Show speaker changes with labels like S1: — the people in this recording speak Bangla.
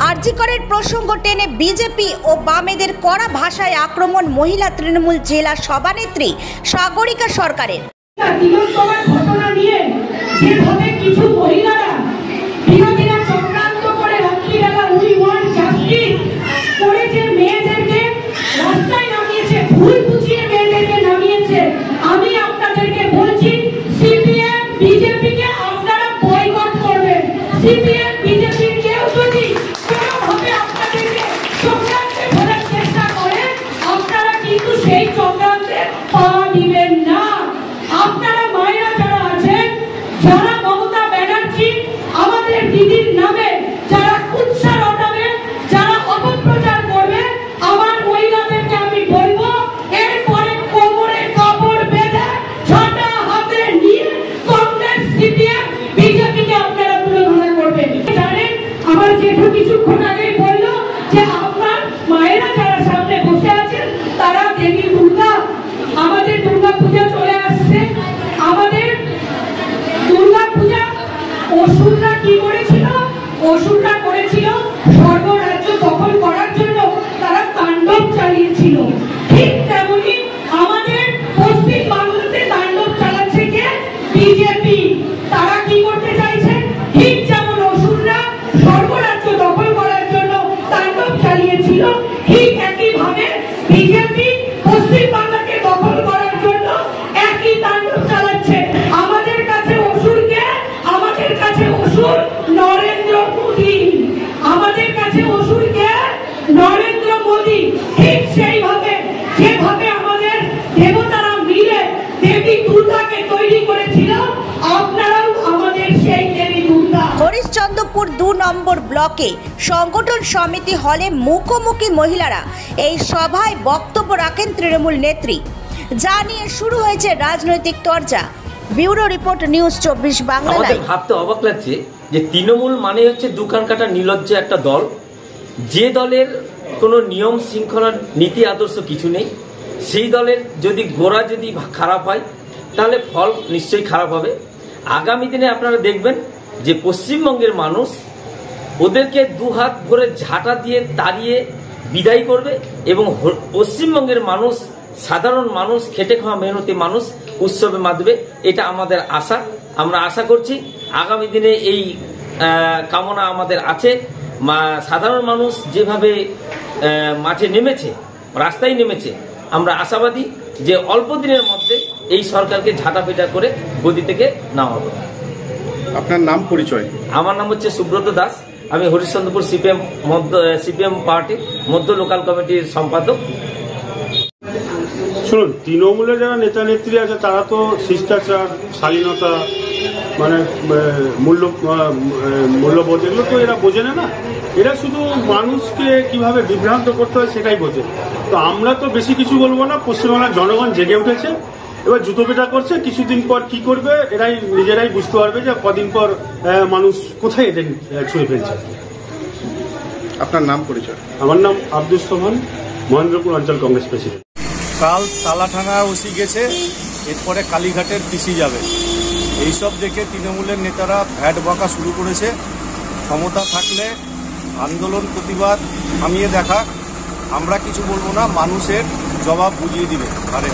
S1: আরজি করের প্রসঙ্গ টেনে বিজেপি ও বামেদের কড়া ভাষায় আক্রমণ মহিলা তৃণমূল জেলা সভানেত্রী সাগরিকা সরকারের।
S2: ঘটনা নিয়ে যেভাবে কিছু মহিলারা বিরোধীরা চক্রান্ত করে রাত্রিবেলা উই ওয়ান্ট জাস্টিস করে যে মেয়েদেরকে রাস্তায় নামিয়েছে, ভুল বুঝিয়ে মেয়েদেরকে নামিয়েছে, আমি আপনাদেরকে বলছি সিপিএম বিজেপিকে আপনারা বয়কট করবেন। সিপিএম বিজেপির কেউ যদি কোনোভাবে আপনাদেরকে চক্রান্তে ধরার চেষ্টা করে আপনারা কিন্তু সেই চক্রান্তে পা দিবেন না। আপনারা মায়েরা যারা আছেন, যারা মমতা ব্যানার্জি আমাদের দিদির নামে যারা কুৎসা রটাবে, যারা অপপ্রচার করবে, আমার মহিলাদেরকে আমি বলবো এরপরে কোমরে কাপড় বেঁধে ঝাঁটা হাতে নিয়ে কংগ্রেস সিপিএম বিজেপিকে আপনারা তুলনা করবেন। জানেন আমার জেঠু কিছুক্ষণ আগেই বললো যে আপনার মায়েরা যারা সামনে বসে আছেন তারা দেবী দুর্গা। আমাদের দুর্গা পূজা চলে আসছে, আমাদের দুর্গা পূজা অসুররা কি করেছিল? অসুররা করেছিল স্বর্গরাজ্য দখল করার জন্য তারা তাণ্ডব চালিয়েছিল। ঠিক তেমনি আমাদের পশ্চিম বাংলাতে তাণ্ডব চালাচ্ছে কে? বিজেপি। তারা কি করতে চাইছে? ঠিক যেমন অসুররা স্বর্গরাজ্য দখল করার জন্য তাণ্ডব চালিয়েছিল, ঠিক একইভাবে বিজেপি পশ্চিম বাংলাকে দখল করার জন্য একই তাণ্ডব চালাচ্ছে। আমাদের কাছে অসুরকে, আমাদের কাছে অসুর নরেন্দ্র মোদী, আমাদের কাছে অসুরকে নরেন্দ্র মোদী। ঠিক সেইভাবে যেভাবে আমাদের দেবতারা মিলে দেবী দুর্গাকে তৈরি করেছিল, আপনারাও আমাদের সেই দেবী দুর্গা।
S1: হরিশ্চন্দ্রপুর ২ নম্বর ব্লকে সংগঠন সমিতি হলে মুখোমুখি মহিলারা এই সভায় বক্তব্য রাখেন তৃণমূল নেত্রী, যা নিয়ে শুরু হয়েছে রাজনৈতিক চর্চা। Bureau report, news ২৪ Bangla.
S3: আমাদের ভাবতে অবাক লাগছে যে তৃণমূল মানে হচ্ছে দোকান কাটা নির্লজ্জ একটা দল, যে দলের কোনো নিয়ম শৃঙ্খলা নীতি আদর্শ কিছু নেই। সেই দলের যদি গোড়া যদি খারাপ হয় তাহলে ফল নিশ্চয়ই খারাপ হবে। আগামী দিনে আপনারা দেখবেন যে পশ্চিমবঙ্গের মানুষ ওদেরকে দুহাত ভরে ঝাঁটা দিয়ে তাড়িয়ে বিদায় করবে এবং পশ্চিমবঙ্গের মানুষ, সাধারণ মানুষ, খেটে খাওয়া মেহনতি মানুষ উৎসবে মাতবে। এটা আমাদের আশা। আমরা আশা করছি আগামী দিনে এই কামনা আমাদের আছে। সাধারণ মানুষ যেভাবে মাঠে নেমেছে, রাস্তায় নেমেছে, আমরা আশাবাদী যে অল্প দিনের মধ্যে এই সরকারকে ঝাঁটাপেটা করে গদি থেকে নামাবো।
S4: আপনার নাম, পরিচয়?
S3: আমার নাম হচ্ছে সুব্রত দাস। আমি হরিশ্চন্দ্রপুর সিপিএম পার্টির মধ্য লোকাল কমিটির সম্পাদক।
S4: শুনুন, তৃণমূলের যারা নেতা নেত্রী আছে তারা তো শিষ্টাচার, শালীনতা, মানে মূল্যবোধ এগুলো তো এরা বোঝে না। এরা শুধু মানুষকে কিভাবে বিভ্রান্ত করতে হয় সেটাই বোঝে। তো আমরা তো বেশি কিছু বলবো না। পশ্চিমবাংলার জনগণ জেগে উঠেছে, এবার জুতো পেটা করছে। কিছুদিন পর কি করবে এরাই নিজেরাই বুঝতে পারবে যে কদিন পর মানুষ কোথায় এদের ছুঁয়ে ফেলছে।
S5: আপনার নাম, পরিচয়?
S4: আমার নাম আব্দুল সোহান, মহেন্দ্রপুর অঞ্চল কংগ্রেস প্রেসিডেন্ট।
S6: কাল তালাঠানা ওসি গেছে, এরপরে কালীঘাটের পিসি যাবে। এইসব দেখে তৃণমূলের নেতারা ভ্যাট বকা শুরু করেছে। ক্ষমতা থাকলে আন্দোলন প্রতিবাদ থামিয়ে দেখা, আমরা কিছু বলবো না, মানুষের জবাব বুঝিয়ে দিবে। আরে